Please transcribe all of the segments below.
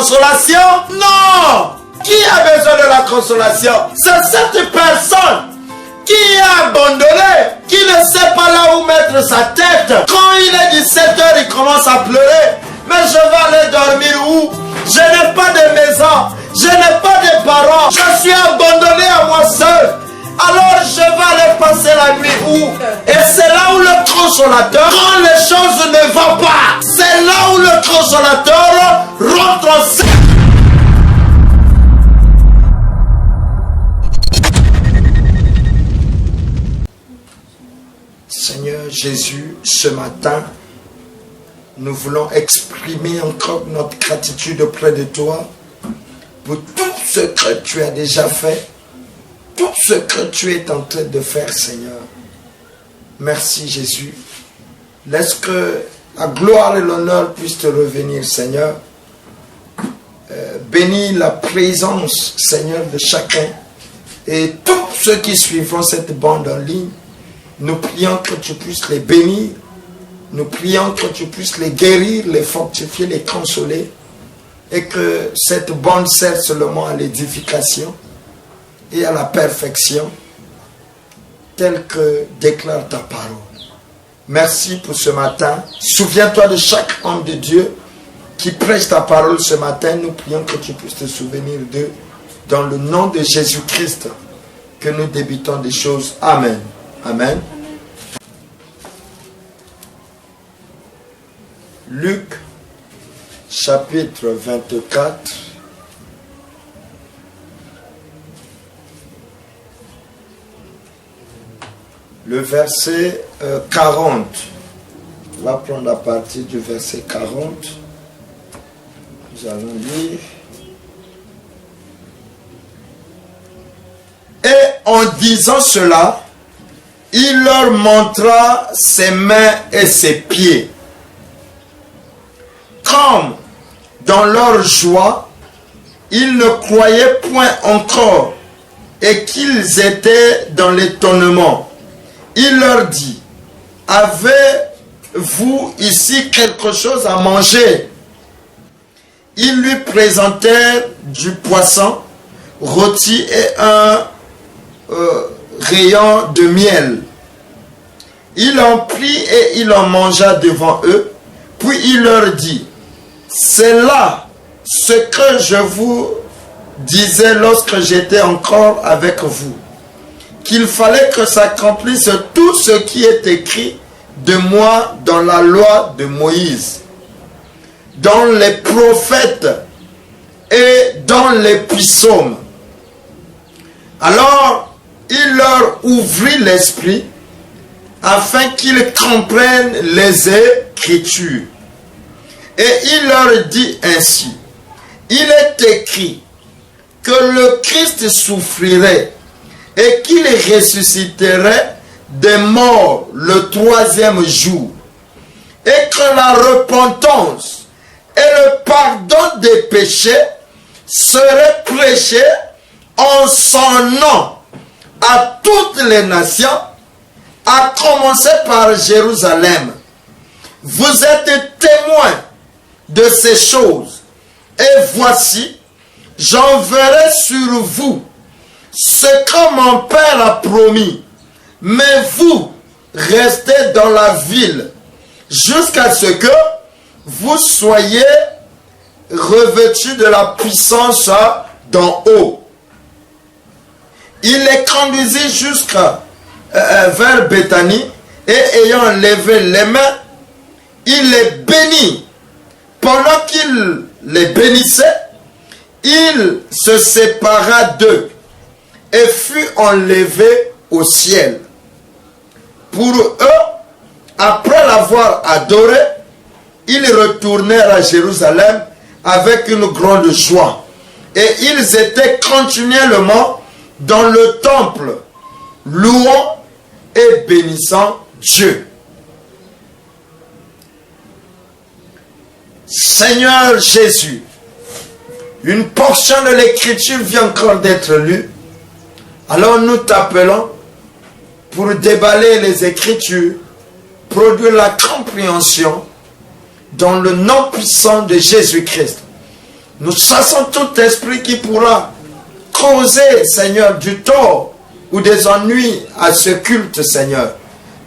consolation? Non! Qui a besoin de la consolation? C'est cette personne qui est abandonné, qui ne sait pas là où mettre sa tête. Quand il est 17h, il commence à pleurer. Mais je vais aller dormir où? Je n'ai pas de maison, je n'ai pas de parents, je suis abandonné à moi seul. Alors je vais aller passer la nuit où? Et c'est là où le consolateur, quand les choses ne vont pas, c'est là où le consolateur rentre en scène. Seigneur Jésus, ce matin, nous voulons exprimer encore notre gratitude auprès de toi pour tout ce que tu as déjà fait, tout ce que tu es en train de faire, Seigneur. Merci Jésus. Laisse que la gloire et l'honneur puissent te revenir, Seigneur. Bénis la présence, Seigneur, de chacun et tous ceux qui suivront cette bande en ligne. Nous prions que tu puisses les bénir. Nous prions que tu puisses les guérir, les fortifier, les consoler. Et que cette bande sert seulement à l'édification et à la perfection, telle que déclare ta parole. Merci pour ce matin. Souviens-toi de chaque homme de Dieu qui prêche ta parole ce matin. Nous prions que tu puisses te souvenir d'eux. Dans le nom de Jésus-Christ, que nous débutons des choses. Amen. Amen. Luc, chapitre 24. Le verset 40. On va prendre à partir du verset 40. Nous allons lire. Et en disant cela, il leur montra ses mains et ses pieds. Comme dans leur joie, ils ne croyaient point encore et qu'ils étaient dans l'étonnement. Il leur dit, avez-vous ici quelque chose à manger? Ils lui présentèrent du poisson rôti et un rayon de miel. Il en prit et il en mangea devant eux. Puis il leur dit, c'est là ce que je vous disais lorsque j'étais encore avec vous, qu'il fallait que s'accomplisse tout ce qui est écrit de moi dans la loi de Moïse, dans les prophètes et dans les psaumes. Alors, il leur ouvrit l'esprit afin qu'ils comprennent les Écritures. Et il leur dit ainsi, il est écrit que le Christ souffrirait et qu'il ressusciterait des morts le troisième jour, et que la repentance et le pardon des péchés seraient prêchés en son nom à toutes les nations, à commencer par Jérusalem. Vous êtes témoins de ces choses, et voici, j'enverrai sur vous ce que mon Père a promis, mais vous restez dans la ville jusqu'à ce que vous soyez revêtus de la puissance d'en haut. Il les conduisit jusqu'à vers Béthanie, et ayant levé les mains, il les bénit. Pendant qu'il les bénissait, il se sépara d'eux et fut enlevé au ciel. Pour eux, après l'avoir adoré, ils retournèrent à Jérusalem avec une grande joie. Et ils étaient continuellement dans le temple, louant et bénissant Dieu. Seigneur Jésus, une portion de l'écriture vient encore d'être lue. Alors nous t'appelons pour déballer les écritures, produire la compréhension dans le nom puissant de Jésus-Christ. Nous chassons tout esprit qui pourra causer, Seigneur, du tort ou des ennuis à ce culte, Seigneur.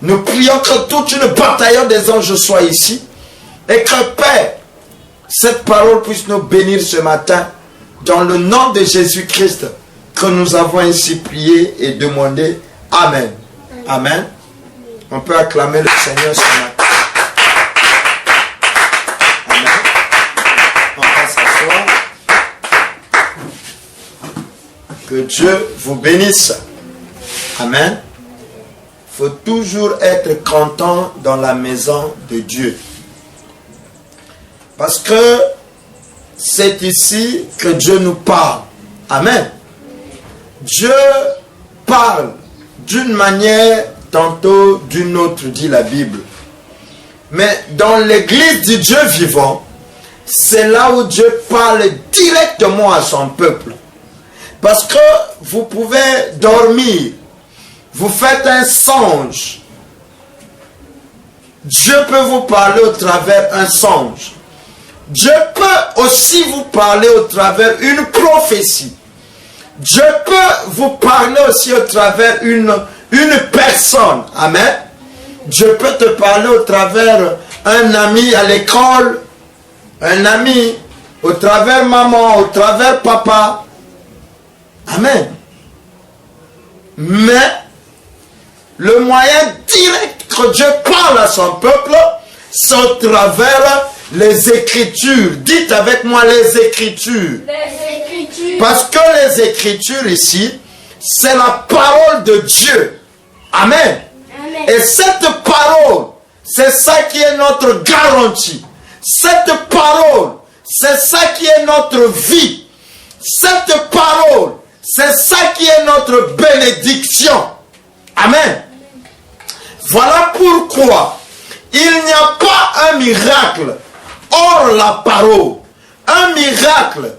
Nous prions que toute une bataillon des anges soit ici et que, Père, cette parole puisse nous bénir ce matin dans le nom de Jésus-Christ que nous avons ainsi prié et demandé. Amen. Amen. On peut acclamer le Seigneur ce matin. Amen. On va s'asseoir. Que Dieu vous bénisse. Amen. Il faut toujours être content dans la maison de Dieu. Parce que c'est ici que Dieu nous parle. Amen. Dieu parle d'une manière, tantôt d'une autre, dit la Bible. Mais dans l'église du Dieu vivant, c'est là où Dieu parle directement à son peuple. Parce que vous pouvez dormir, vous faites un songe. Dieu peut vous parler au travers un songe. Dieu peut aussi vous parler au travers une prophétie. Dieu peut vous parler aussi au travers une personne. Amen. Dieu peut te parler au travers un ami à l'école, un ami, au travers maman, au travers papa. Amen. Mais le moyen direct que Dieu parle à son peuple, c'est au travers les Écritures. Dites avec moi les Écritures. Les Écritures. Parce que les Écritures ici, c'est la parole de Dieu. Amen. Amen. Et cette parole, c'est ça qui est notre garantie. Cette parole, c'est ça qui est notre vie. Cette parole, c'est ça qui est notre bénédiction. Amen. Voilà pourquoi il n'y a pas un miracle hors la parole. Un miracle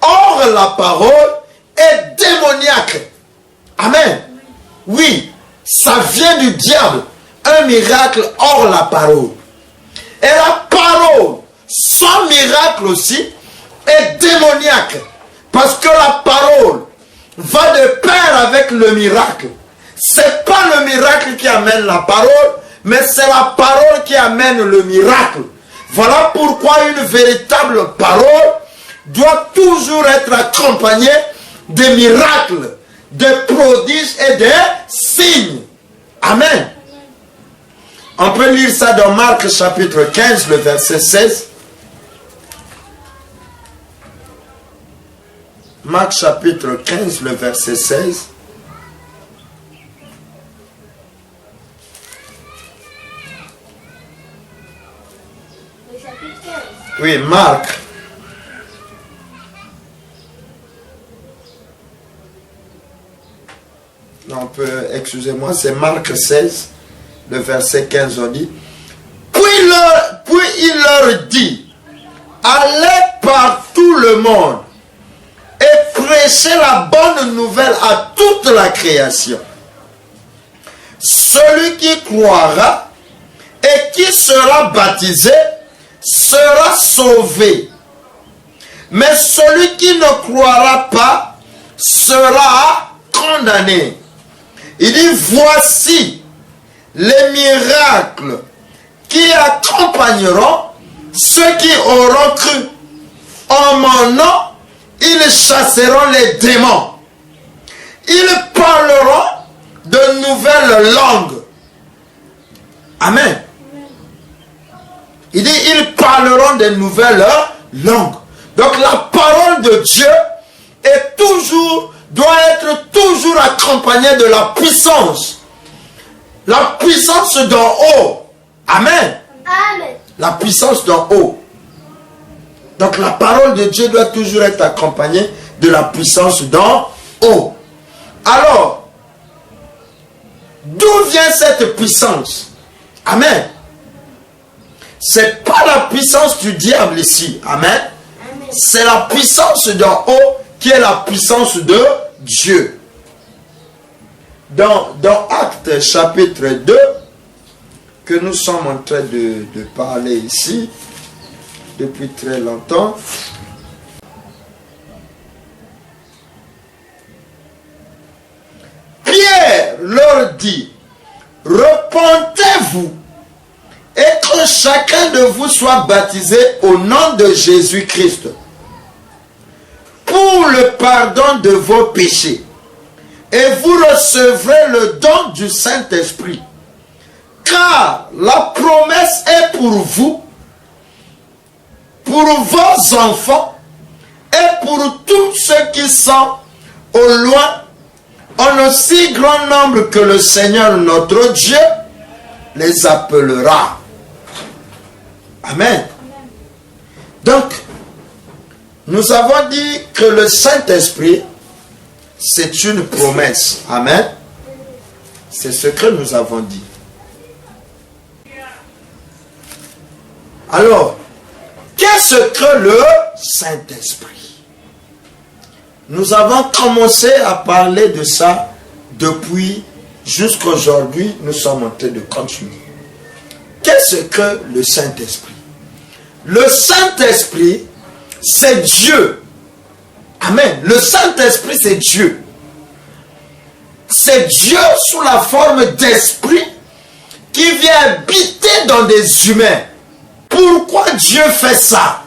hors la parole est démoniaque. Amen. Oui, ça vient du diable. Un miracle hors la parole. Et la parole, sans miracle aussi, est démoniaque. Parce que la parole va de pair avec le miracle. C'est pas le miracle qui amène la parole, mais c'est la parole qui amène le miracle. Voilà pourquoi une véritable parole doit toujours être accompagnée de miracles, de prodiges et de signes. Amen. On peut lire ça dans Marc chapitre 15, le verset 16. Marc chapitre 15, le verset 16. Oui, Marc. Non, on peut, excusez-moi, c'est Marc 16, le verset 15, on dit. Puis il leur dit, allez par tout le monde et prêchez la bonne nouvelle à toute la création. Celui qui croira et qui sera baptisé sera sauvé. Mais celui qui ne croira pas sera condamné. Il dit, voici les miracles qui accompagneront ceux qui auront cru. En mon nom, ils chasseront les démons. Ils parleront de nouvelles langues. Amen. Il dit, ils parleront de nouvelles langues. Donc la parole de Dieu est toujours, doit être toujours accompagnée de la puissance. La puissance d'en haut. Amen. Amen. La puissance d'en haut. Donc la parole de Dieu doit toujours être accompagnée de la puissance d'en haut. Alors, d'où vient cette puissance? Amen. C'est pas la puissance du diable ici. Amen. C'est la puissance d'en haut qui est la puissance de Dieu. Dans Actes chapitre 2, que nous sommes en train de parler ici, depuis très longtemps, dire, repentez-vous et que chacun de vous soit baptisé au nom de Jésus-Christ pour le pardon de vos péchés. Et vous recevrez le don du Saint-Esprit. Car la promesse est pour vous, pour vos enfants et pour tous ceux qui sont au loin, en aussi grand nombre que le Seigneur notre Dieu les appellera. Amen. Donc, nous avons dit que le Saint-Esprit, c'est une promesse. Amen. C'est ce que nous avons dit. Alors, qu'est-ce que le Saint-Esprit? Nous avons commencé à parler de ça depuis jusqu'à aujourd'hui. Nous sommes en train de continuer. Qu'est-ce que le Saint-Esprit? Le Saint-Esprit, c'est Dieu. Amen. Le Saint-Esprit, c'est Dieu. C'est Dieu sous la forme d'esprit qui vient habiter dans des humains. Pourquoi Dieu fait ça?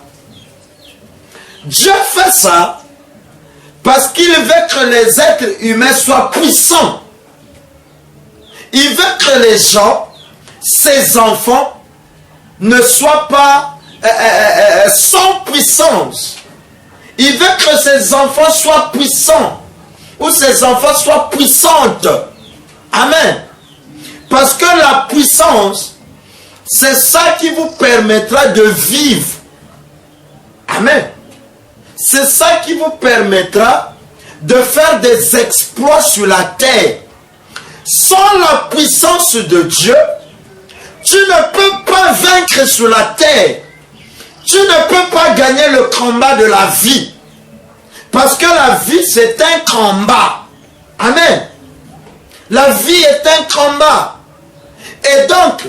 Dieu fait ça parce qu'il veut que les êtres humains soient puissants. Il veut que les gens, ses enfants, ne soient pas sans puissance. Il veut que ses enfants soient puissants. Ou ses enfants soient puissantes. Amen. Parce que la puissance, c'est ça qui vous permettra de vivre. Amen. C'est ça qui vous permettra de faire des exploits sur la terre. Sans la puissance de Dieu, tu ne peux pas vaincre sur la terre. Tu ne peux pas gagner le combat de la vie. Parce que la vie, c'est un combat. Amen. La vie est un combat. Et donc,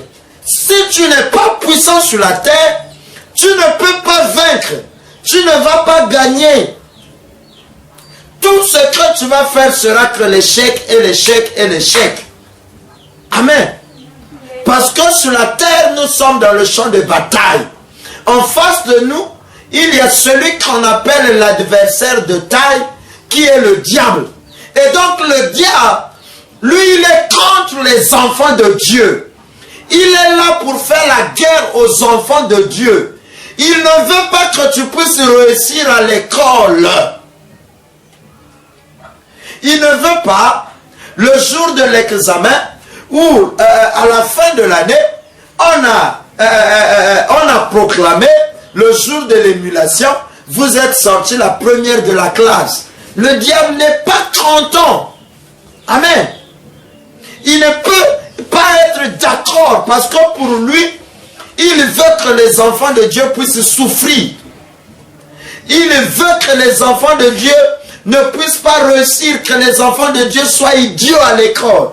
si tu n'es pas puissant sur la terre, tu ne peux pas vaincre. Tu ne vas pas gagner. Tout ce que tu vas faire sera que l'échec et l'échec et l'échec. Amen. Parce que sur la terre, nous sommes dans le champ de bataille. En face de nous, il y a celui qu'on appelle l'adversaire de taille, qui est le diable. Et donc le diable, lui, il est contre les enfants de Dieu. Il est là pour faire la guerre aux enfants de Dieu. Il ne veut pas que tu puisses réussir à l'école. Il ne veut pas, le jour de l'examen, ou à la fin de l'année, on a proclamé, le jour de l'émulation, vous êtes sorti la première de la classe. Le diable n'est pas content. Amen. Il ne peut pas être d'accord parce que pour lui, il veut que les enfants de Dieu puissent souffrir. Il veut que les enfants de Dieu ne puissent pas réussir, que les enfants de Dieu soient idiots à l'école.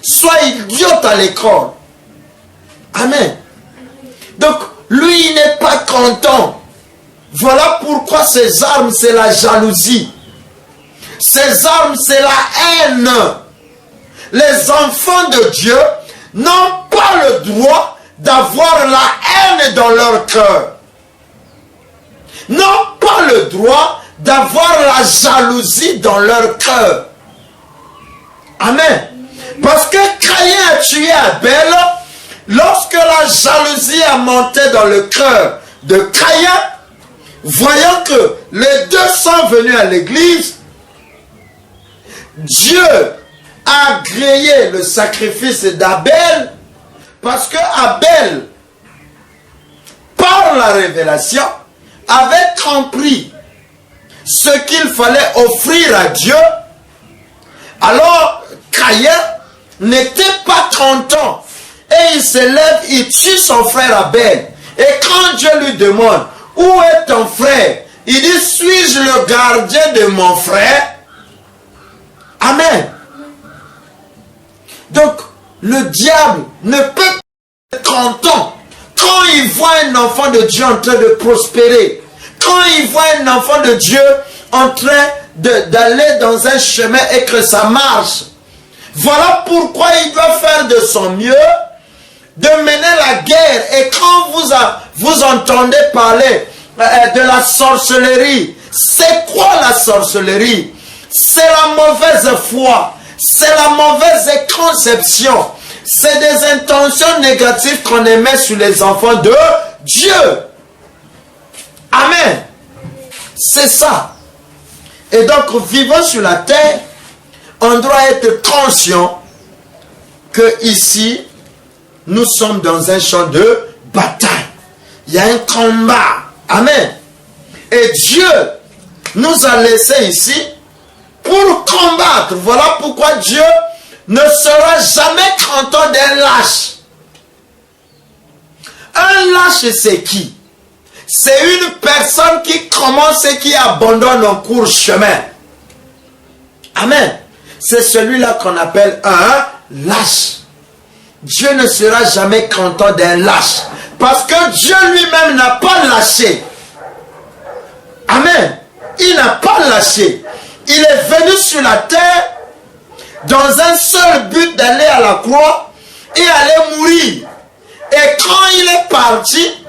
Soient idiots à l'école. Amen. Donc, lui, il n'est pas content. Voilà pourquoi ses armes, c'est la jalousie. Ses armes, c'est la haine. Les enfants de Dieu n'ont pas le droit d'avoir la haine dans leur cœur. N'ont pas le droit d'avoir la jalousie dans leur cœur. Amen. Parce que Caïn a tué Abel. Lorsque la jalousie a monté dans le cœur de Caïn, voyant que les deux sont venus à l'église, Dieu a agréé le sacrifice d'Abel parce que Abel, par la révélation, avait compris ce qu'il fallait offrir à Dieu. Alors Caïn n'était pas content. Et il se lève, il tue son frère Abel. Et quand Dieu lui demande, où est ton frère? Il dit, suis-je le gardien de mon frère? Amen. Donc, le diable ne peut pas être content quand il voit un enfant de Dieu en train de prospérer. Quand il voit un enfant de Dieu en train d'aller dans un chemin et que ça marche. Voilà pourquoi il doit faire de son mieux de mener la guerre. Et quand vous entendez parler de la sorcellerie, c'est quoi la sorcellerie? C'est la mauvaise foi, c'est la mauvaise conception, c'est des intentions négatives qu'on émet sur les enfants de Dieu. Amen. C'est ça. Et donc, vivant sur la terre, on doit être conscient que ici, nous sommes dans un champ de bataille. Il y a un combat. Amen. Et Dieu nous a laissés ici pour combattre. Voilà pourquoi Dieu ne sera jamais content d'un lâche. Un lâche, c'est qui? C'est une personne qui commence et qui abandonne en court chemin. Amen. C'est celui-là qu'on appelle un lâche. Dieu ne sera jamais content d'un lâche. Parce que Dieu lui-même n'a pas lâché. Amen. Il n'a pas lâché. Il est venu sur la terre dans un seul but d'aller à la croix et aller mourir. Et quand il est parti,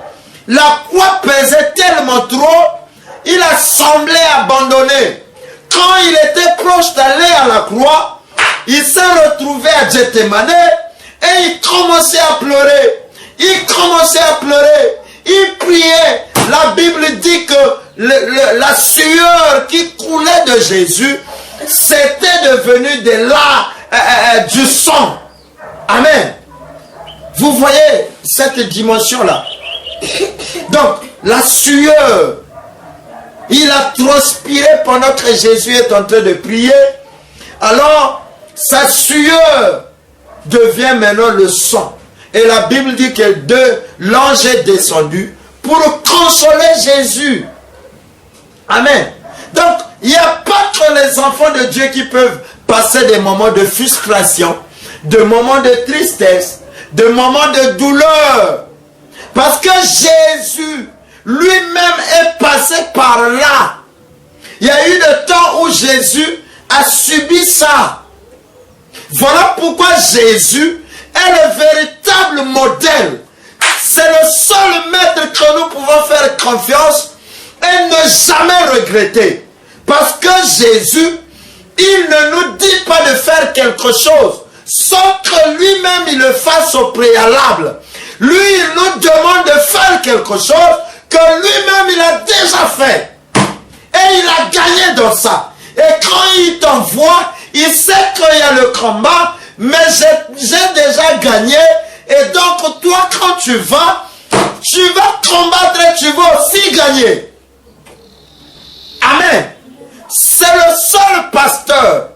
la croix pesait tellement trop, il a semblé abandonner. Quand il était proche d'aller à la croix, il s'est retrouvé à Gethsémane et il commençait à pleurer. Il commençait à pleurer. Il priait. La Bible dit que la sueur qui coulait de Jésus, c'était devenu du sang. Amen. Vous voyez cette dimension-là. Donc, la sueur, il a transpiré pendant que Jésus est en train de prier. Alors, sa sueur devient maintenant le sang. Et la Bible dit que l'ange est descendu pour consoler Jésus. Amen. Donc, il n'y a pas que les enfants de Dieu qui peuvent passer des moments de frustration, de moments de tristesse, de moments de douleur. Parce que Jésus lui-même est passé par là. Il y a eu des temps où Jésus a subi ça. Voilà pourquoi Jésus est le véritable modèle. C'est le seul maître que nous pouvons faire confiance et ne jamais regretter. Parce que Jésus, il ne nous dit pas de faire quelque chose sans que lui-même il le fasse au préalable. Lui, il nous demande de faire quelque chose que lui-même il a déjà fait. Et il a gagné dans ça. Et quand il t'envoie, il sait qu'il y a le combat, mais j'ai déjà gagné. Et donc toi, quand tu vas combattre et tu vas aussi gagner. Amen. C'est le seul pasteur.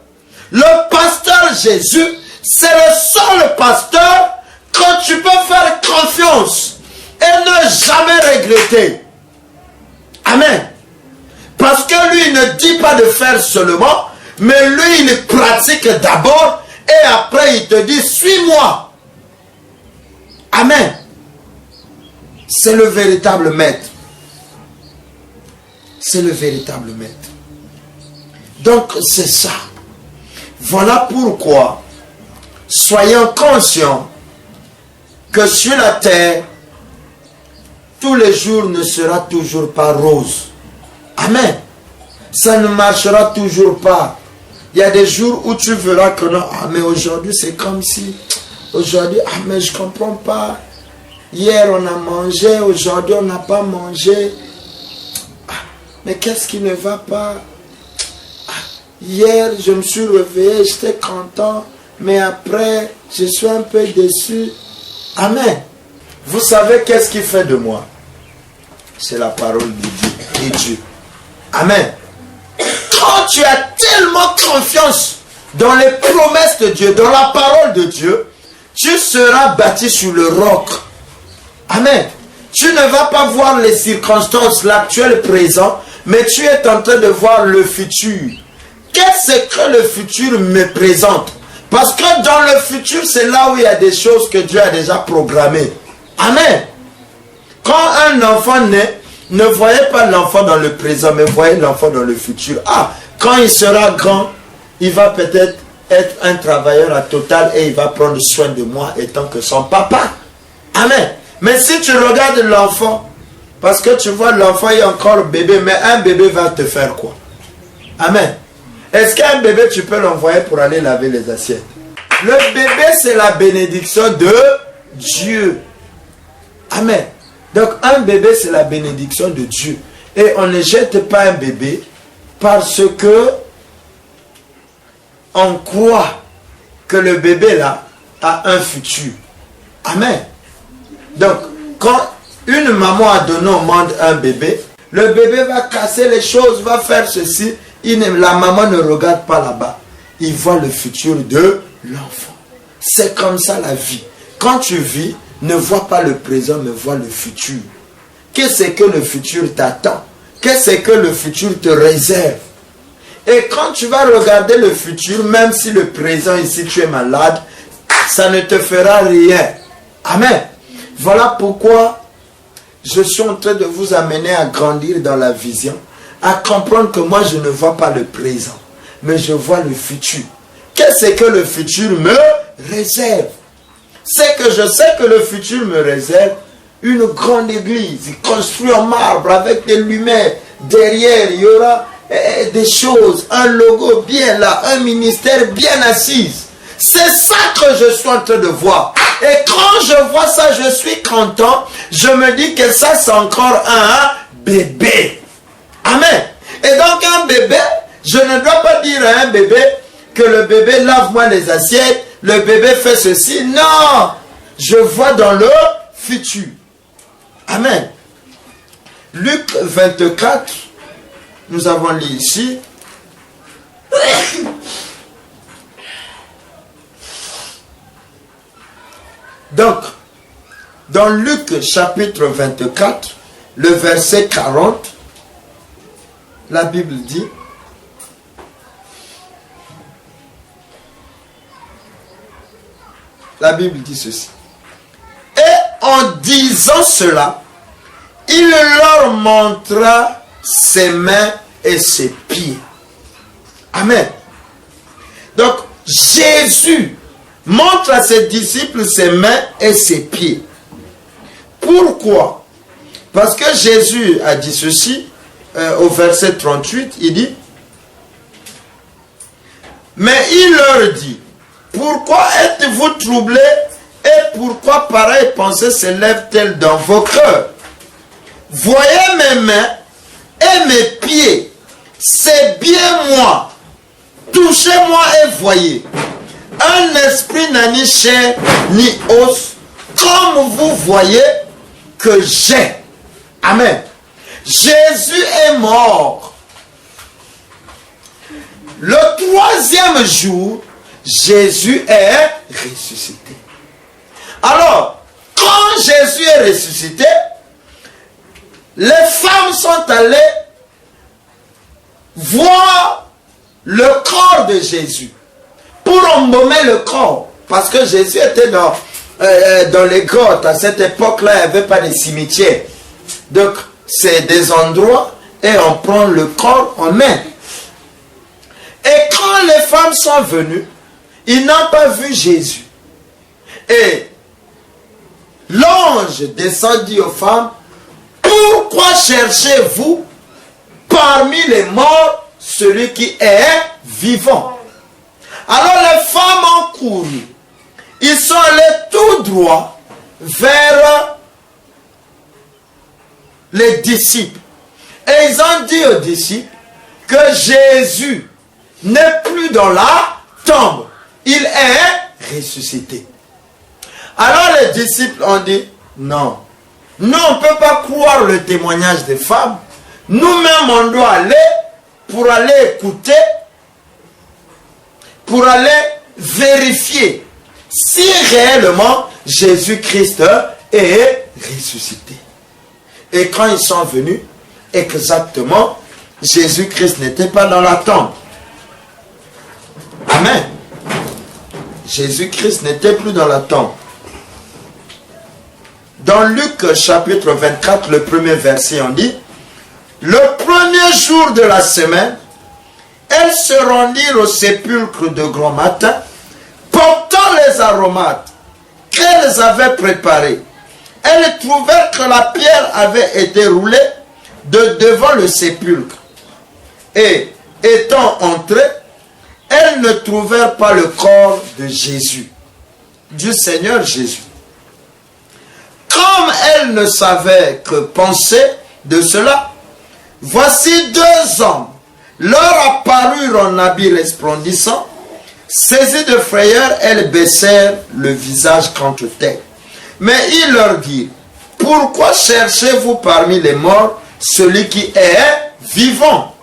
Le pasteur Jésus, c'est le seul pasteur que tu peux faire confiance et ne jamais regretter. Amen. Parce que lui, il ne dit pas de faire seulement, mais lui, il pratique d'abord et après, il te dit, suis-moi. Amen. C'est le véritable maître. C'est le véritable maître. Donc, c'est ça. Voilà pourquoi, soyons conscients que sur la terre, tous les jours ne sera toujours pas rose. Amen. Ça ne marchera toujours pas. Il y a des jours où tu verras que non, ah, mais aujourd'hui c'est comme si, aujourd'hui, ah, mais je ne comprends pas. Hier on a mangé, aujourd'hui on n'a pas mangé. Ah, mais qu'est-ce qui ne va pas? Ah, hier je me suis réveillé, j'étais content, mais après je suis un peu déçu. Amen. Vous savez qu'est-ce qui fait de moi? C'est la parole de Dieu. Amen. Quand tu as tellement confiance dans les promesses de Dieu, dans la parole de Dieu, tu seras bâti sur le roc. Amen. Tu ne vas pas voir les circonstances, l'actuel présent, mais tu es en train de voir le futur. Qu'est-ce que le futur me présente? Parce que dans le futur, c'est là où il y a des choses que Dieu a déjà programmées. Amen. Quand un enfant naît, ne voyez pas l'enfant dans le présent, mais voyez l'enfant dans le futur. Ah, quand il sera grand, il va peut-être être un travailleur à Total et il va prendre soin de moi étant que son papa. Amen. Mais si tu regardes l'enfant, parce que tu vois l'enfant est encore bébé, mais un bébé va te faire quoi? Amen. Est-ce qu'un bébé tu peux l'envoyer pour aller laver les assiettes? Le bébé c'est la bénédiction de Dieu. Amen. Donc un bébé c'est la bénédiction de Dieu. Et on ne jette pas un bébé parce que on croit que le bébé là a un futur. Amen. Donc quand une maman a donné au monde un bébé, le bébé va casser les choses, va faire ceci. La maman ne regarde pas là-bas. Il voit le futur de l'enfant. C'est comme ça la vie. Quand tu vis, ne vois pas le présent, mais vois le futur. Qu'est-ce que le futur t'attend? Qu'est-ce que le futur te réserve? Et quand tu vas regarder le futur, même si le présent ici tu es malade, ça ne te fera rien. Amen. Voilà pourquoi je suis en train de vous amener à grandir dans la vision, à comprendre que moi je ne vois pas le présent, mais je vois le futur. Qu'est-ce que le futur me réserve? C'est que je sais que le futur me réserve une grande église construite en marbre avec des lumières. Derrière, il y aura des choses, un logo bien là, un ministère bien assis. C'est ça que je suis en train de voir. Et quand je vois ça, je suis content. Je me dis que ça, c'est encore un bébé. Amen. Et donc un bébé, je ne dois pas dire à un bébé que le bébé lave-moi les assiettes, le bébé fait ceci. Non, je vois dans le futur. Amen. Luc 24, nous avons lu ici. Donc, dans Luc chapitre 24, le verset 40, la Bible dit, ceci. Et en disant cela, il leur montra ses mains et ses pieds. Amen. Donc, Jésus montre à ses disciples ses mains et ses pieds. Pourquoi? Parce que Jésus a dit ceci, au verset 38, il dit, mais il leur dit, pourquoi êtes-vous troublés et pourquoi pareille pensée s'élève-t-elle dans vos cœurs? Voyez mes mains et mes pieds, c'est bien moi. Touchez-moi et voyez. Un esprit n'a ni chair ni os, comme vous voyez que j'ai. Amen. Jésus est mort. Le troisième jour, Jésus est ressuscité. Alors, quand Jésus est ressuscité, les femmes sont allées voir le corps de Jésus pour embaumer le corps. Parce que Jésus était dans les grottes. À cette époque-là, il n'y avait pas de cimetière. Donc, c'est des endroits et on prend le corps en main. Et quand les femmes sont venues, ils n'ont pas vu Jésus. Et l'ange descendit aux femmes, pourquoi cherchez-vous parmi les morts celui qui est vivant? Alors les femmes ont couru. Ils sont allés tout droit vers les disciples. Et ils ont dit aux disciples que Jésus n'est plus dans la tombe. Il est ressuscité. Alors les disciples ont dit, non. Nous, on ne peut pas croire le témoignage des femmes. Nous-mêmes, on doit aller pour aller écouter, pour aller vérifier si réellement Jésus-Christ est ressuscité. Et quand ils sont venus, exactement, Jésus-Christ n'était pas dans la tombe. Amen. Jésus-Christ n'était plus dans la tombe. Dans Luc chapitre 24, le premier verset, on dit, le premier jour de la semaine, elles se rendirent au sépulcre de grand matin, portant les aromates qu'elles avaient préparés. Elles trouvèrent que la pierre avait été roulée de devant le sépulcre. Et étant entrées, elles ne trouvèrent pas le corps de Jésus, du Seigneur Jésus. Comme elles ne savaient que penser de cela, voici 2 hommes leur apparurent en habits resplendissants. Saisies de frayeur, elles baissèrent le visage contre terre. Mais il leur dit, pourquoi cherchez-vous parmi les morts celui qui est vivant?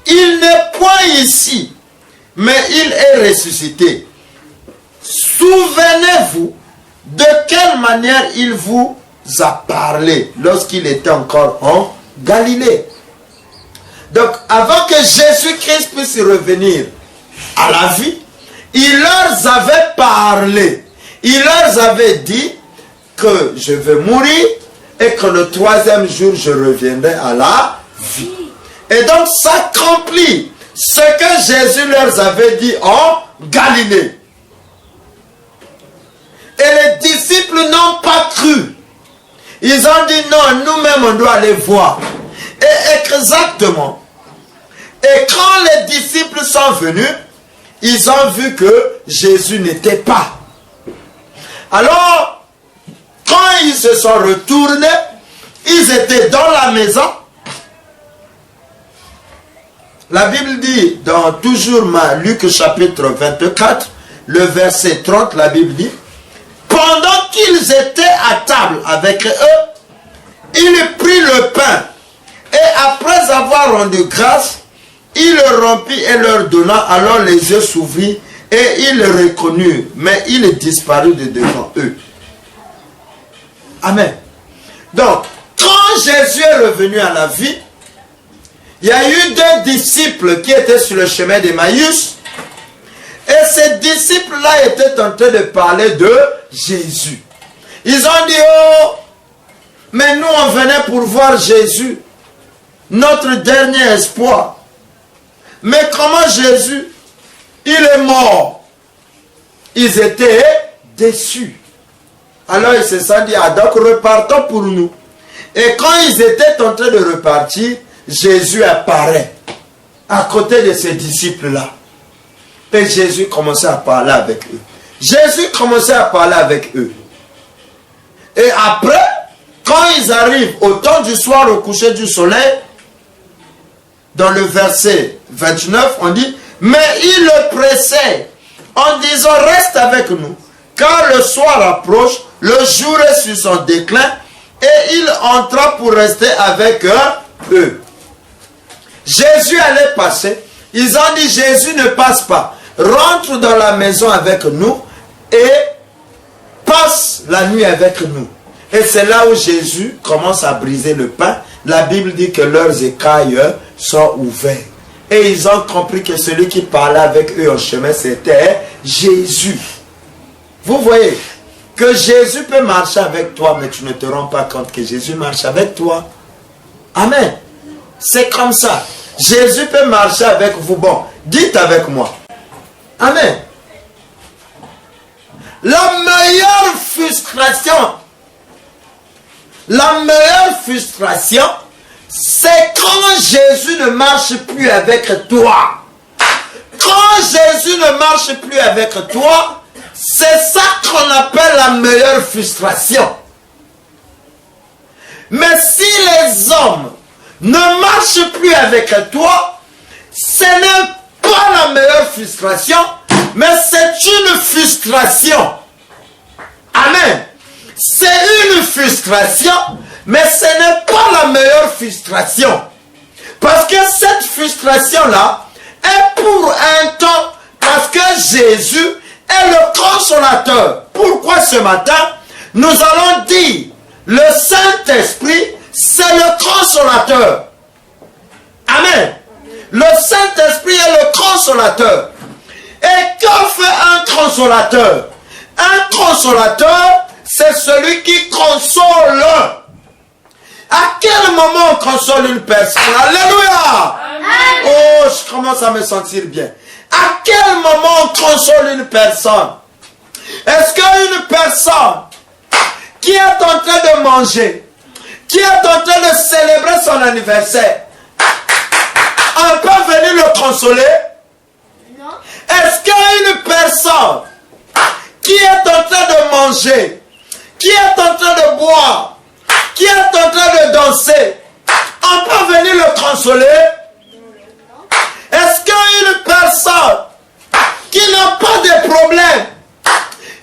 Il n'est point ici, mais il est ressuscité. Souvenez-vous de quelle manière il vous a parlé lorsqu'il était encore en Galilée. Donc, avant que Jésus-Christ puisse revenir à la vie, il leur avait parlé. Il leur avait dit que je vais mourir et que le 3e jour, je reviendrai à la vie. Et donc, s'accomplit ce que Jésus leur avait dit en Galilée. Et les disciples n'ont pas cru. Ils ont dit non, nous-mêmes on doit aller voir. Et exactement. Et quand les disciples sont venus, ils ont vu que Jésus n'était pas. Alors, quand ils se sont retournés, ils étaient dans la maison. La Bible dit, dans toujours Luc chapitre 24, le verset 30, la Bible dit, pendant qu'ils étaient à table avec eux, il prit le pain et après avoir rendu grâce, il le rompit et leur donna, alors les yeux s'ouvrirent et ils le reconnurent, mais il disparut de devant eux. Amen. Donc, quand Jésus est revenu à la vie, il y a eu 2 disciples qui étaient sur le chemin d'Emmaüs. Et ces disciples-là étaient en train de parler de Jésus. Ils ont dit, oh, mais nous on venait pour voir Jésus, notre dernier espoir. Mais comment Jésus, il est mort? Ils étaient déçus. Alors ils se sont dit, ah donc repartons pour nous. Et quand ils étaient en train de repartir, Jésus apparaît à côté de ces disciples-là. Et Jésus commençait à parler avec eux. Jésus commençait à parler avec eux. Et après, quand ils arrivent au temps du soir, au coucher du soleil, dans le verset 29, on dit, mais il le pressait en disant, reste avec nous, car le soir approche, le jour est sur son déclin, et il entra pour rester avec eux. Jésus allait passer. Ils ont dit, Jésus ne passe pas. Rentre dans la maison avec nous et passe la nuit avec nous. Et c'est là où Jésus commence à briser le pain. La Bible dit que leurs écailles sont ouverts. Et ils ont compris que celui qui parlait avec eux en chemin, c'était Jésus. Vous voyez que Jésus peut marcher avec toi, mais tu ne te rends pas compte que Jésus marche avec toi. Amen. C'est comme ça. Jésus peut marcher avec vous. Bon, dites avec moi. Amen. La meilleure frustration, c'est quand Jésus ne marche plus avec toi. Quand Jésus ne marche plus avec toi, c'est ça qu'on appelle la meilleure frustration. Mais si les hommes ne marchent plus avec toi, ce n'est pas la meilleure frustration, mais c'est une frustration. Amen. C'est une frustration, mais ce n'est pas la meilleure frustration. Parce que cette frustration-là est pour un temps, parce que Jésus est le consolateur. Pourquoi ce matin, nous allons dire, le Saint-Esprit, c'est le consolateur. Amen. Le Saint-Esprit est le consolateur. Et que fait un consolateur? Un consolateur, c'est celui qui console. À quel moment on console une personne? Alléluia. Oh, je commence à me sentir bien. À quel moment on console une personne? Est-ce qu'une personne qui est en train de manger, qui est en train de célébrer son anniversaire, on peut venir le consoler? Non. Est-ce qu'une personne qui est en train de manger, qui est en train de boire, qui est en train de danser, on peut venir le consoler? Est-ce qu'une personne qui n'a pas de problème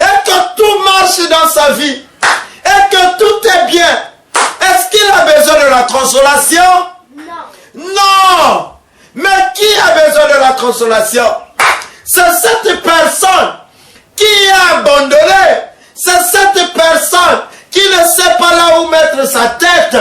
et que tout marche dans sa vie et que tout est bien, est-ce qu'il a besoin de la consolation? Non. Non! Mais qui a besoin de la consolation? C'est cette personne qui est abandonnée. C'est cette personne qui ne sait pas là où mettre sa tête.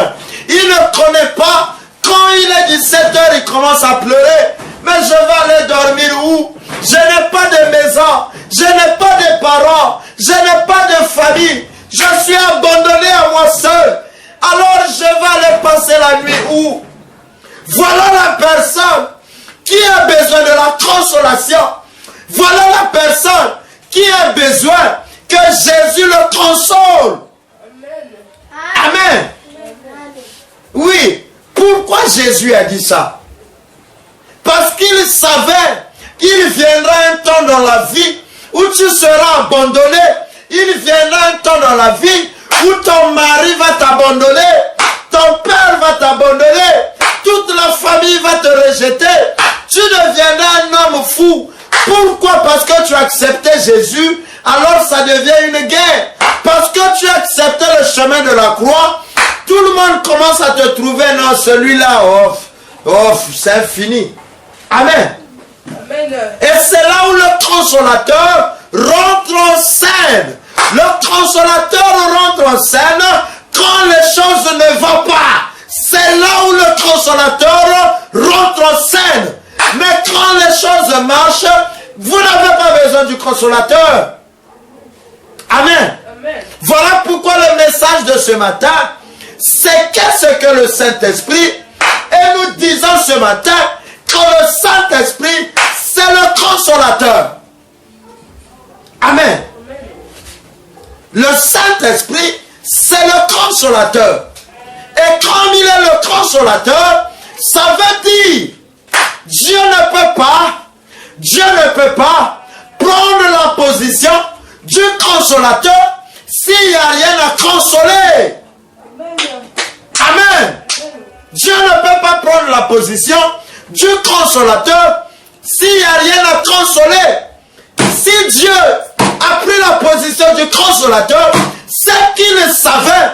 Il ne connaît pas. Quand il est 17 h, il commence à pleurer. Mais je vais aller dormir où? Je n'ai pas de maison. Je n'ai pas de parents. Je n'ai pas de famille. Je suis abandonné à moi seul. Alors je vais aller passer la nuit où? Voilà la personne qui a besoin de la consolation. Voilà la personne qui a besoin que Jésus le console. Amen. Oui. Pourquoi Jésus a dit ça? Parce qu'il savait qu'il viendra un temps dans la vie où tu seras abandonné. Il viendra un temps dans la vie où ton mari va t'abandonner, ton père va t'abandonner, toute la famille va te rejeter. Tu deviendras un homme fou. Pourquoi? Parce que tu as accepté Jésus, alors ça devient une guerre. Parce que tu as accepté le chemin de la croix, tout le monde commence à te trouver, non, celui-là, c'est infini. Amen. Amen. Et c'est là où le consolateur rentre en scène. Le consolateur rentre en scène quand les choses ne vont pas. C'est là où le consolateur rentre en scène. Mais quand les choses marchent, vous n'avez pas besoin du consolateur. Amen. Amen. Voilà pourquoi le message de ce matin, c'est qu'est-ce que le Saint-Esprit. Et nous disons ce matin que le Saint-Esprit, c'est le consolateur. Amen. Le Saint-Esprit, c'est le consolateur. Et comme il est le consolateur, ça veut dire, Dieu ne peut pas prendre la position du consolateur s'il n'y a rien à consoler. Amen. Dieu ne peut pas prendre la position du consolateur s'il n'y a rien à consoler. Si Dieu a pris la position du consolateur, c'est qu'il savait,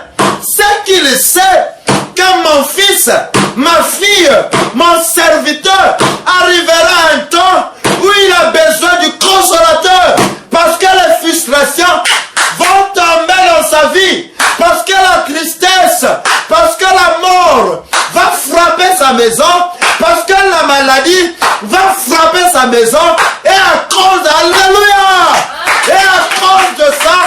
c'est qu'il sait que mon fils, ma fille, mon serviteur arrivera un temps où il a besoin du consolateur, parce que les frustrations vont tomber dans sa vie, parce que la tristesse, parce que la mort va frapper sa maison, parce que la maladie va frapper sa maison, et à cause, alléluia, et à cause de ça,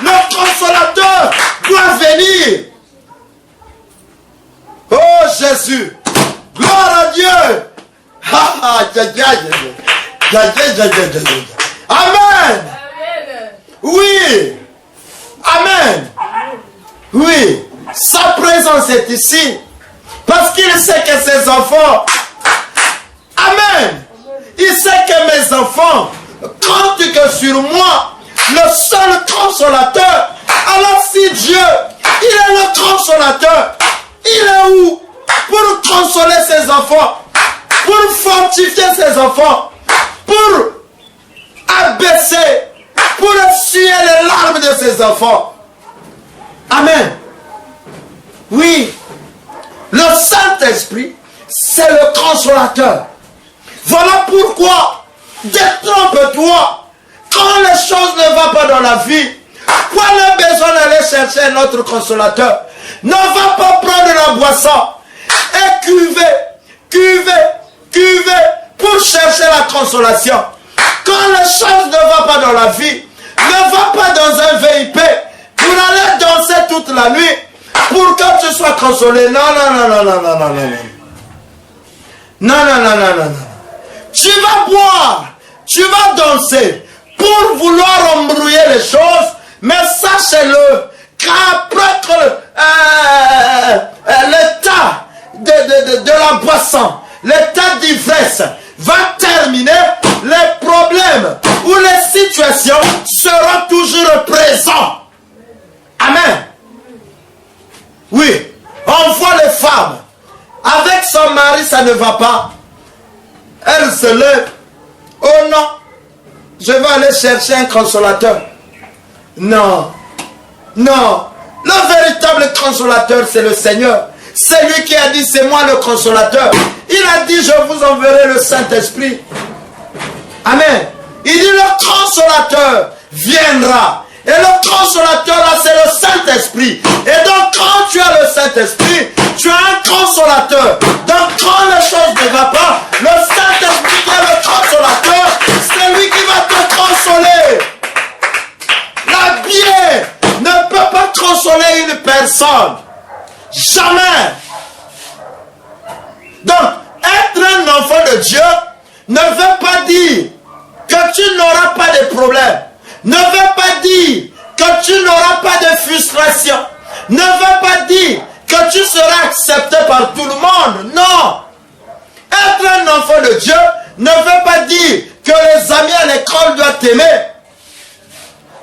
le consolateur doit venir. Oh Jésus, gloire à Dieu. Amen. Oui. Amen. Oui. Sa présence est ici. Parce qu'il sait que ses enfants. Amen. Il sait que mes enfants comptent que sur moi, le seul consolateur. Alors si Dieu, il est le consolateur, il est où? Pour consoler ses enfants, pour fortifier ses enfants, pour abaisser, pour essuyer les larmes de ses enfants. Amen. Oui, le Saint-Esprit, c'est le consolateur. Voilà pourquoi, détrompe-toi, quand les choses ne vont pas dans la vie, pas le besoin d'aller chercher un autre consolateur. Ne va pas prendre la boisson et cuver pour chercher la consolation. Quand les choses ne vont pas dans la vie, ne va pas dans un VIP pour aller danser toute la nuit pour que tu sois consolé. Non. Non, non, non, non, non, non. Tu vas boire, tu vas danser pour vouloir embrouiller les choses, mais sachez-le qu'après que l'état de la boisson, l'état d'ivresse va terminer, les problèmes ou les situations seront toujours présents. Amen. Oui, on voit les femmes, avec son mari ça ne va pas, elle se lève, oh non, je vais aller chercher un consolateur. Non, non, le véritable consolateur c'est le Seigneur. C'est lui qui a dit c'est moi le consolateur. Il a dit je vous enverrai le Saint-Esprit. Amen. Il dit le consolateur viendra. Et le consolateur là c'est le Saint-Esprit. Et donc quand tu as le Saint-Esprit, tu as un consolateur. Donc quand les choses ne vont pas, le Saint-Esprit qui est le consolateur, c'est lui qui va te consoler. La bière ne peut pas consoler une personne. Jamais. Donc, être un enfant de Dieu ne veut pas dire que tu n'auras pas de problème. Ne veut pas dire que tu n'auras pas de frustration. Ne veut pas dire que tu seras accepté par tout le monde. Non. Être un enfant de Dieu ne veut pas dire que les amis à l'école doivent t'aimer.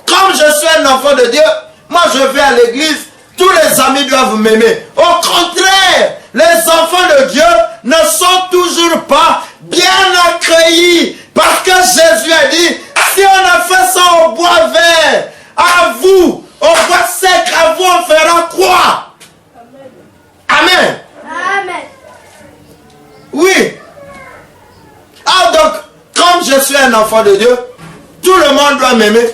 Comme je suis un enfant de Dieu, moi je vais à l'église, tous les amis doivent m'aimer. Au contraire, les enfants de Dieu ne sont toujours pas bien accueillis. Parce que Jésus a dit, si on a fait ça au bois vert, à vous, au bois sec, à vous on fera quoi? Amen. Amen. Oui. Ah donc, comme je suis un enfant de Dieu, tout le monde doit m'aimer.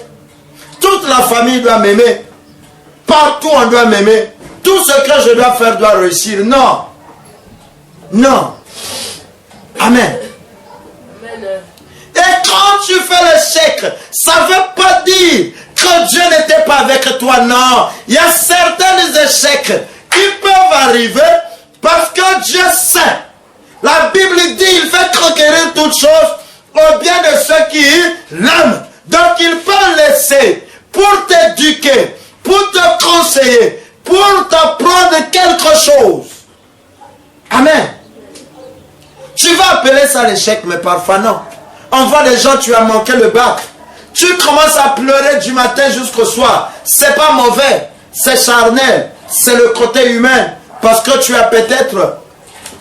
Toute la famille doit m'aimer. Partout on doit m'aimer. Tout ce que je dois faire doit réussir. Non. Non. Amen. Et quand tu fais l'échec, ça ne veut pas dire que Dieu n'était pas avec toi. Non. Il y a certains échecs qui peuvent arriver parce que Dieu sait. La Bible dit il fait conquérir toutes choses au bien de ceux qui l'aiment. Donc il peut laisser pour t'éduquer, pour te conseiller, pour t'apprendre quelque chose. Amen. Tu vas appeler ça l'échec, mais parfois non. On voit des gens, tu as manqué le bac. Tu commences à pleurer du matin jusqu'au soir. C'est pas mauvais, c'est charnel, c'est le côté humain. Parce que tu as peut-être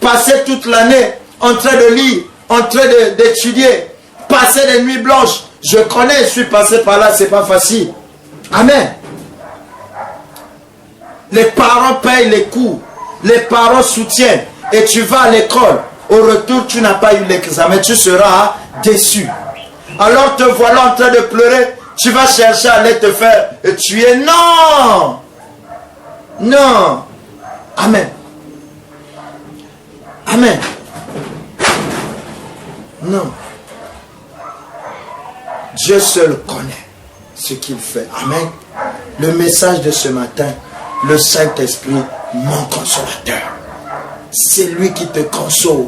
passé toute l'année en train de lire, en train d'étudier, passer des nuits blanches. Je connais, je suis passé par là, c'est pas facile. Amen. Les parents payent les cours, les parents soutiennent et tu vas à l'école. Au retour, tu n'as pas eu l'examen, tu seras déçu. Alors te voilà en train de pleurer, tu vas chercher à aller te faire tuer. Non! Non! Amen. Amen. Non. Dieu seul connaît ce qu'il fait. Amen. Le message de ce matin, le Saint-Esprit, mon consolateur. C'est lui qui te console.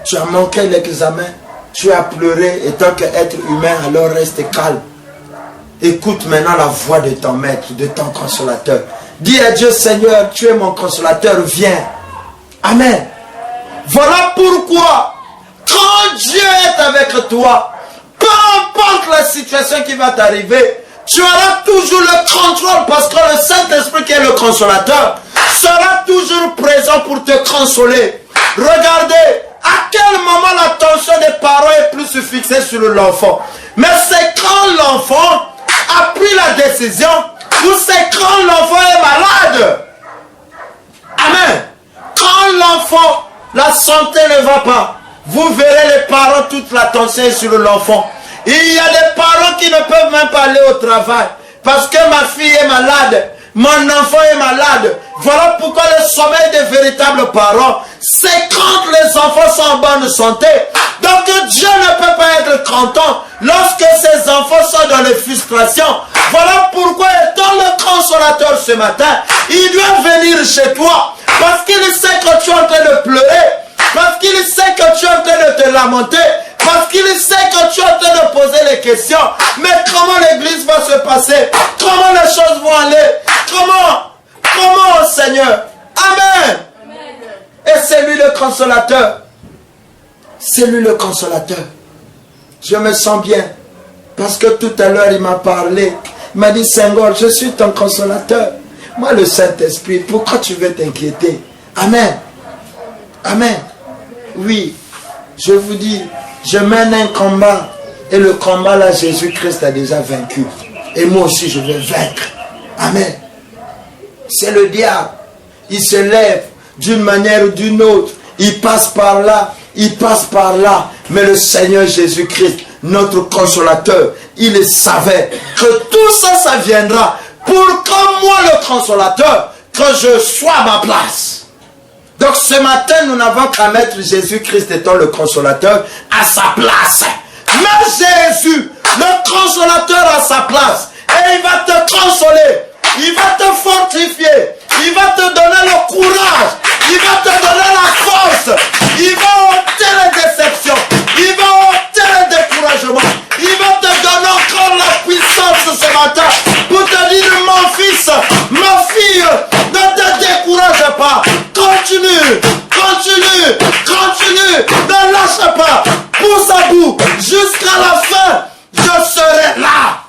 Tu as manqué l'examen, tu as pleuré, et tant qu'être humain, alors reste calme. Écoute maintenant la voix de ton maître, de ton consolateur. Dis à Dieu, Seigneur, tu es mon consolateur, viens. Amen. Voilà pourquoi, quand Dieu est avec toi, peu importe la situation qui va t'arriver, tu auras toujours le contrôle parce que le Saint-Esprit qui est le consolateur sera toujours présent pour te consoler. Regardez à quel moment l'attention des parents est plus fixée sur l'enfant. Mais c'est quand l'enfant a pris la décision ou c'est quand l'enfant est malade. Amen. Quand l'enfant, la santé ne va pas, vous verrez les parents, toute l'attention est sur l'enfant. Il y a des parents qui ne peuvent même pas aller au travail parce que ma fille est malade, mon enfant est malade. Voilà pourquoi le sommeil des véritables parents, c'est quand les enfants sont en bonne santé. Donc Dieu ne peut pas être content lorsque ses enfants sont dans les frustrations. Voilà pourquoi étant le consolateur ce matin, il doit venir chez toi parce qu'il sait que tu es en train de pleurer. Parce qu'il sait que tu es en train de te lamenter. Parce qu'il sait que tu es en train de poser les questions. Mais comment l'église va se passer? Comment les choses vont aller? Comment, Seigneur? Amen. Et c'est lui le consolateur. C'est lui le consolateur. Je me sens bien. Parce que tout à l'heure, il m'a parlé. Il m'a dit, Seigneur, je suis ton consolateur. Moi, le Saint-Esprit, pourquoi tu veux t'inquiéter? Amen. Amen. Oui, je vous dis, je mène un combat. Et le combat là, Jésus-Christ a déjà vaincu. Et moi aussi, je vais vaincre. Amen. C'est le diable. Il se lève d'une manière ou d'une autre. Il passe par là. Il passe par là. Mais le Seigneur Jésus-Christ, notre consolateur, il le savait que tout ça, ça viendra pour que moi, le consolateur, que je sois à ma place. Donc ce matin, nous n'avons qu'à mettre Jésus-Christ étant le consolateur à sa place. Mais Jésus, le consolateur à sa place. Et il va te consoler. Il va te fortifier. Il va te donner le courage. Il va te donner la force. Il va ôter les déceptions. Il va ôter le découragement. Il va te donner encore la puissance ce matin pour te dire, mon fils, ma fille, ne te décourage pas. Continue, continue, continue. Ne lâche pas. Pousse à bout. Jusqu'à la fin, je serai là.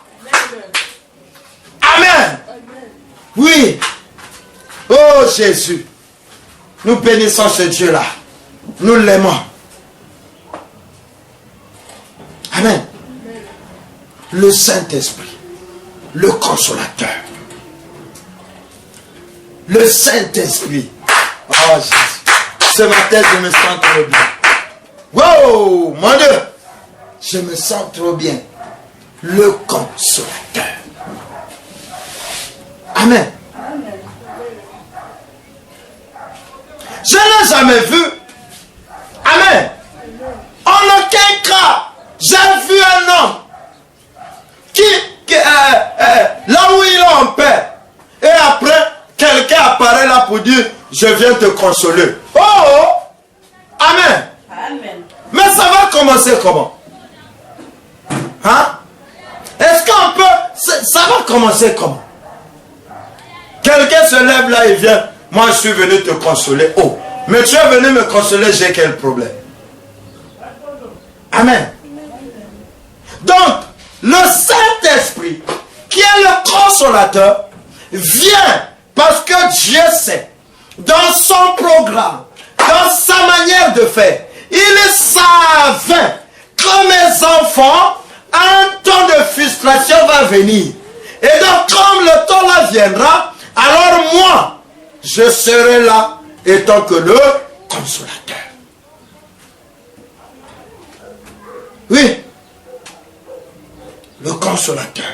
Amen. Oui. Oh Jésus. Nous bénissons ce Dieu-là. Nous l'aimons. Amen. Le Saint-Esprit. Le consolateur. Le Saint-Esprit. Oh Jésus. Ce matin, je me sens trop bien. Wow, mon Dieu. Je me sens trop bien. Le consolateur. Amen. Je n'ai jamais vu. Amen. En aucun cas, j'ai vu un homme qui là où il est en paix. Et après, quelqu'un apparaît là pour dire, je viens te consoler. Oh! Amen. Amen. Mais ça va commencer comment? Hein? Est-ce qu'on peut... Ça va commencer comment? Quelqu'un se lève là et vient. Moi, je suis venu te consoler. Oh, mais tu es venu me consoler, j'ai quel problème? Amen. Donc, le Saint-Esprit, qui est le consolateur, vient parce que Dieu sait, dans son programme, dans sa manière de faire, il savait que mes enfants, un temps de frustration va venir. Et donc, comme le temps là viendra, alors moi, je serai là, étant que le consolateur. Oui, le consolateur.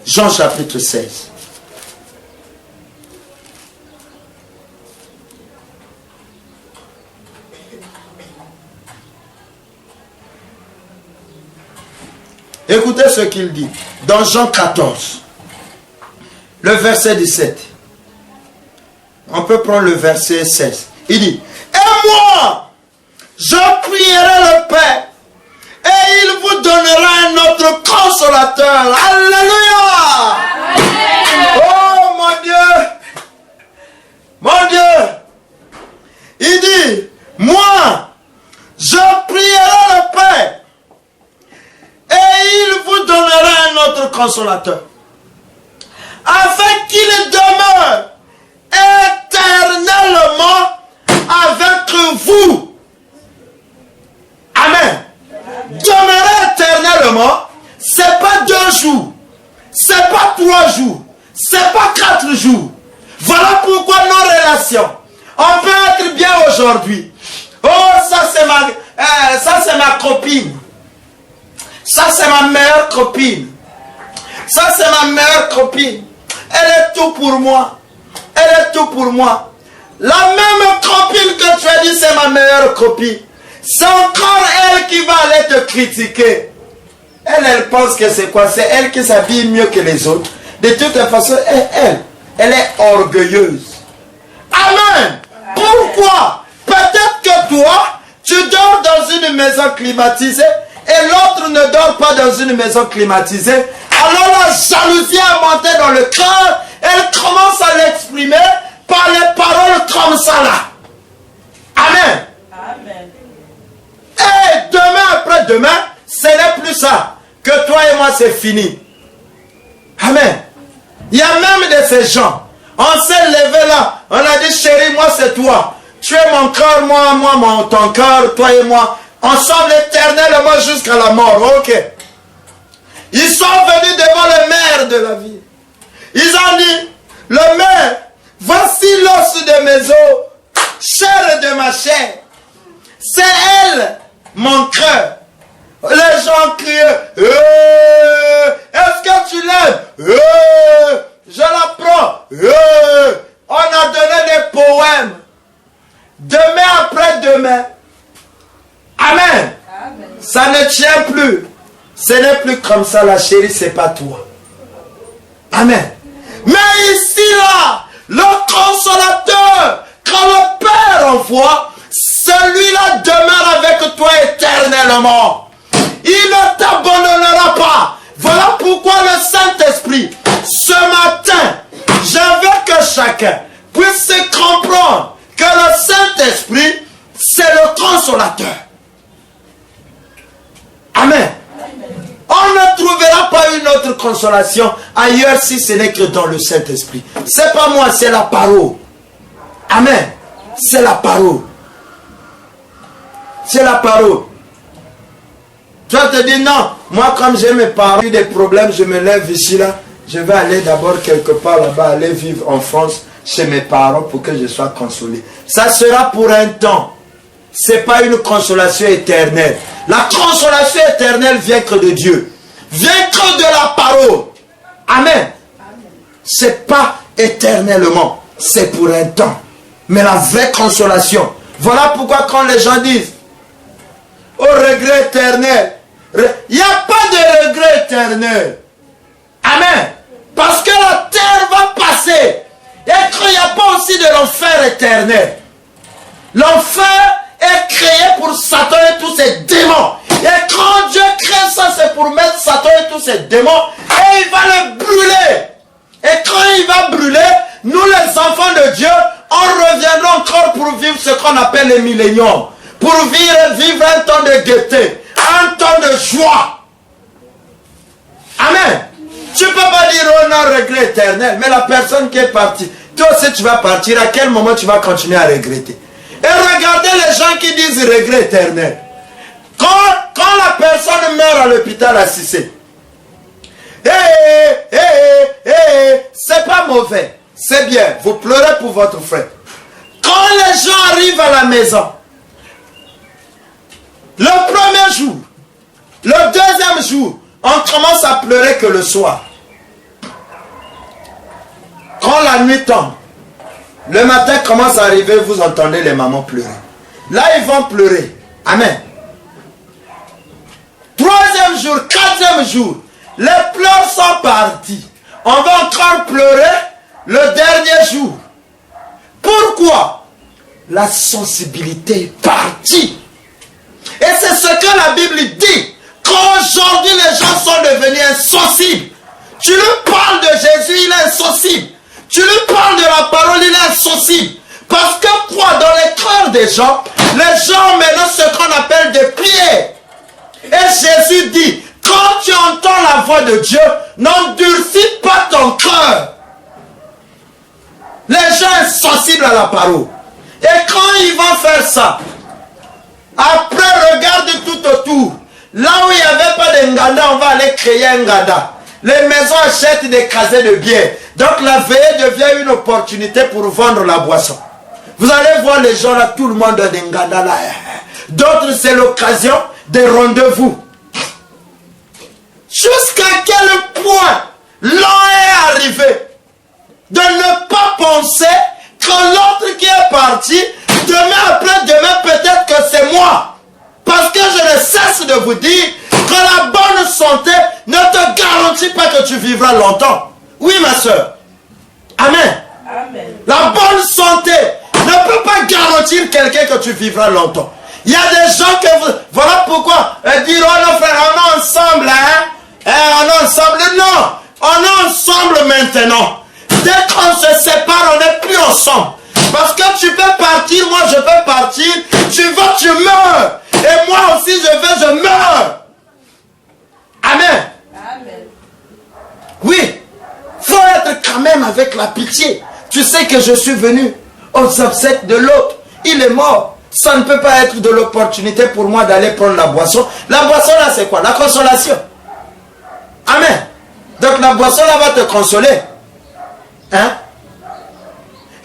Jean chapitre 16. Écoutez ce qu'il dit dans Jean 14, le verset 17. On peut prendre le verset 16. Il dit, et moi, je prierai le Père, et il vous donnera un autre consolateur. Alléluia! Oh mon Dieu! Mon Dieu! Il dit, moi, je prierai le Père, et il vous donnera un autre consolateur, afin qu'il demeure éternellement avec vous. Amen. Demeurer éternellement, c'est pas 2 jours, c'est pas 3 jours, c'est pas 4 jours. Voilà pourquoi nos relations, on peut être bien aujourd'hui. Oh, ça c'est ma copine. Ça c'est ma meilleure copine. Ça c'est ma meilleure copine. Elle est tout pour moi. Elle est tout pour moi. La même copine que tu as dit c'est ma meilleure copine. C'est encore elle qui va aller te critiquer. Elle pense que c'est quoi? C'est elle qui s'habille mieux que les autres. De toute façon, elle est orgueilleuse. Amen. Pourquoi? Peut-être que toi, tu dors dans une maison climatisée et l'autre ne dort pas dans une maison climatisée. Alors la jalousie a monté dans le cœur, elle commence à l'exprimer par les paroles comme ça là. Amen. Amen. Et demain après demain, ce n'est plus ça. Que toi et moi c'est fini. Amen. Il y a même de ces gens. On s'est levé là. On a dit chérie, moi c'est toi. Tu es mon cœur, moi, ton cœur, toi et moi. Ensemble éternellement jusqu'à la mort. Ok. Ils sont venus devant le maire de la ville. Ils ont dit, le maire, voici l'os de mes os, chair de ma chair. C'est elle, mon cœur. Les gens crient, est-ce que tu l'aimes? Je la prends. On a donné des poèmes. Demain après demain. Amen. Amen. Ça ne tient plus. Ce n'est plus comme ça, la chérie, c'est pas toi. Amen. Mais ici, là, le consolateur, quand le Père envoie, celui-là demeure avec toi éternellement. Il ne t'abandonnera pas. Voilà pourquoi le Saint-Esprit, ce matin, je veux que chacun puisse comprendre que le Saint-Esprit, c'est le consolateur. Amen. On ne trouvera pas une autre consolation ailleurs si ce n'est que dans le Saint-Esprit. C'est pas moi, c'est la parole. Amen. C'est la parole. C'est la parole. Tu vas te dire non, moi comme j'ai mes parents, j'ai des problèmes, je me lève ici là, je vais aller d'abord quelque part là-bas, aller vivre en France chez mes parents pour que je sois consolé. Ça sera pour un temps. C'est pas une consolation éternelle. La consolation éternelle vient que de Dieu. Vient que de la parole. Amen. C'est pas éternellement. C'est pour un temps. Mais la vraie consolation. Voilà pourquoi quand les gens disent au regret éternel. Il n'y a pas de regret éternel. Amen. Parce que la terre va passer. Et qu'il n'y a pas aussi de l'enfer éternel. L'enfer est créé pour Satan et tous ses démons. Et quand Dieu crée ça, c'est pour mettre Satan et tous ses démons. Et il va le brûler. Et quand il va brûler, nous les enfants de Dieu, on reviendra encore pour vivre ce qu'on appelle les milléniums. Pour vivre un temps de gaieté. Un temps de joie. Amen. Tu ne peux pas dire oh non, regret éternel. Mais la personne qui est partie, toi aussi tu vas partir. À quel moment tu vas continuer à regretter? Et regardez les gens qui disent regret éternel. Quand la personne meurt à l'hôpital à Cissé, c'est pas mauvais. C'est bien. Vous pleurez pour votre frère. Quand les gens arrivent à la maison, le premier jour, le deuxième jour, on commence à pleurer que le soir. Quand la nuit tombe, le matin commence à arriver, vous entendez les mamans pleurer. Là, ils vont pleurer. Amen. Troisième jour, quatrième jour, les pleurs sont partis. On va encore pleurer le dernier jour. Pourquoi? La sensibilité est partie. Et c'est ce que la Bible dit. Qu'aujourd'hui les gens sont devenus insensibles. Tu lui parles de Jésus, il est insensible. Tu lui parles de la parole, il est insensible. Parce que quoi? Dans les cœurs des gens, les gens ont maintenant ce qu'on appelle des pierres. Et Jésus dit, quand tu entends la voix de Dieu, n'endurcis pas ton cœur. Les gens sont sensibles à la parole. Et quand ils vont faire ça, après regarde tout autour. Là où il n'y avait pas de nganda, on va aller créer un nganda. Les maisons achètent des casiers de bière. Donc la veillée devient une opportunité pour vendre la boisson. Vous allez voir les gens là, tout le monde a des nganda là. D'autres c'est l'occasion des rendez-vous. Jusqu'à quel point l'on est arrivé de ne pas penser que l'autre qui est parti, demain après demain peut-être que c'est moi. Parce que je ne cesse de vous dire que la bonne santé ne te garantit pas que tu vivras longtemps. Oui, ma soeur. Amen. Amen. La bonne santé ne peut pas garantir quelqu'un que tu vivras longtemps. Il y a des gens que vous... Voilà pourquoi dire, oh non frère, on est ensemble, hein? On est ensemble. Non, on est ensemble maintenant. Dès qu'on se sépare, on n'est plus ensemble. Parce que tu peux partir, moi je peux partir. Tu vas, tu meurs. Et moi aussi je meurs. Amen. Amen. Oui, faut être quand même avec la pitié. Tu sais que je suis venu aux obsèques de l'autre. Il est mort. Ça ne peut pas être de l'opportunité pour moi d'aller prendre la boisson. La boisson là c'est quoi? La consolation. Amen. Donc la boisson là va te consoler. Hein?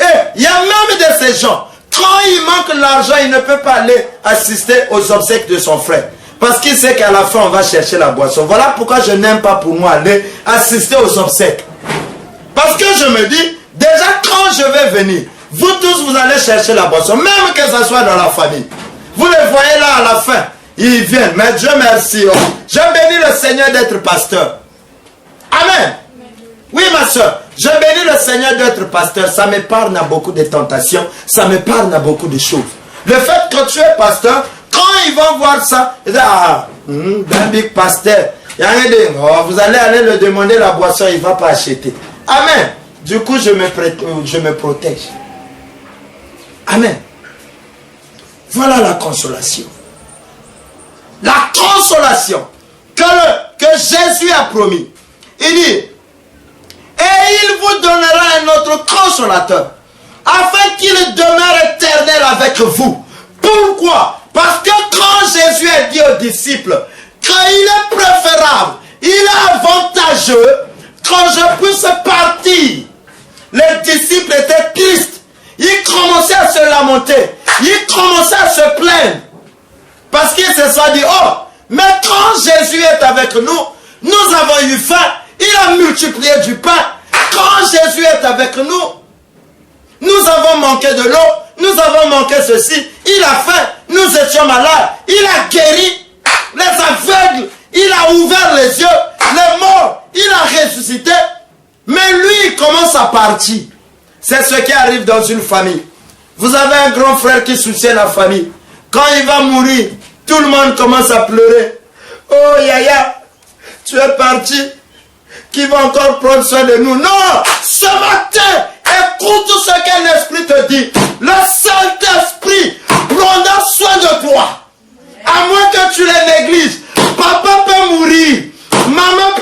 Et il y a même de ces gens, quand il manque l'argent, il ne peut pas aller assister aux obsèques de son frère. Parce qu'il sait qu'à la fin, on va chercher la boisson. Voilà pourquoi je n'aime pas pour moi aller assister aux obsèques. Parce que je me dis, déjà quand je vais venir, vous tous, vous allez chercher la boisson, même que ce soit dans la famille. Vous les voyez là à la fin, ils viennent. Mais Dieu merci. Oh. Je bénis le Seigneur d'être pasteur. Amen. Oui, ma soeur, je bénis le Seigneur d'être pasteur. Ça m'épargne à beaucoup de tentations. Ça m'épargne à beaucoup de choses. Le fait que tu es pasteur, quand ils vont voir ça, ils disent, ah, un big pasteur. Il y a rien de, oh, vous allez aller le demander la boisson, il ne va pas acheter. Amen. Du coup, je me protège. Amen. Voilà la consolation. La consolation que Jésus a promis. Il dit, et il vous donnera un autre consolateur, afin qu'il demeure éternel avec vous. Pourquoi? Parce que quand Jésus a dit aux disciples qu'il est préférable, il est avantageux, quand je puisse partir, les disciples étaient tristes. Ils commençaient à se lamenter. Ils commençaient à se plaindre. Parce qu'ils se sont dit, oh, mais quand Jésus est avec nous, nous avons eu faim. Il a multiplié du pain. Quand Jésus est avec nous, nous avons manqué de l'eau. Nous avons manqué ceci. Il a faim. Nous étions malades. Il a guéri les aveugles. Il a ouvert les yeux. Les morts. Il a ressuscité. Mais lui, il commence à partir. C'est ce qui arrive dans une famille. Vous avez un grand frère qui soutient la famille. Quand il va mourir, tout le monde commence à pleurer. Oh, Yaya, tu es parti. Qui va encore prendre soin de nous? Non! Ce matin, écoute ce qu'un esprit te dit. Le Saint-Esprit prendra soin de toi. À moins que tu les négliges. Papa peut mourir. Maman